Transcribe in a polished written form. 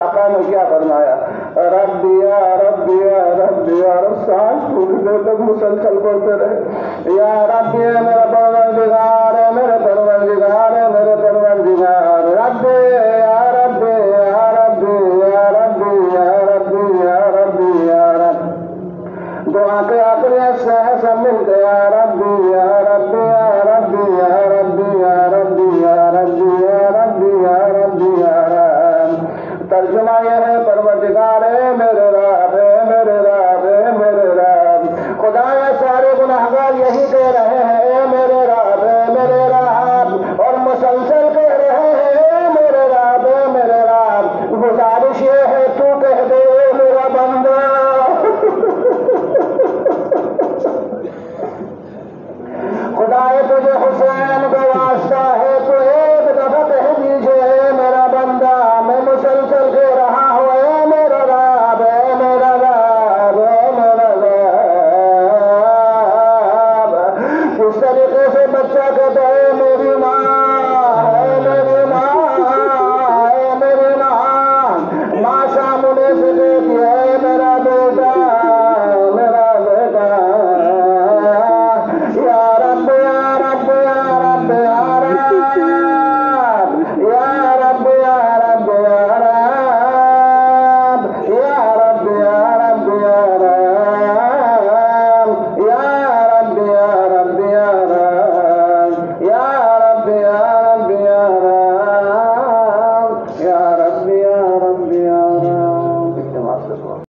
आका ने क्या फरमाया, रब्बिया रब्बिया रब्बिया, और सांस टूटने तक मुसलसल पढ़ते रहे, या रब्बिया मेरा परवरदिगार है, मेरे परवरदिगार है, मेरे परवरदिगार, रब्बे या रब्बे या रब्बे या रब्बे या रब्बे या रब्बे या रब्बे। दुआ के आखिरी हिस्से है सब मिलते, या रब्बी या रब्बी या रब्बी या रब्बी या रब्बी या रब्बी या रब्बी या रब्बी या रब्बी। तर्जुमा यह है, परवरदिगार है मेरे रब है, मेरे रब है, मेरे रब। खुदा ये सारे गुनाहगार यही कह रहे हैं, ए मेरे रब है, मेरे रब, और मुसलसल कह रहे हैं, ए मेरे रब है, मेरे रब। गुजारिश ये है, तू कह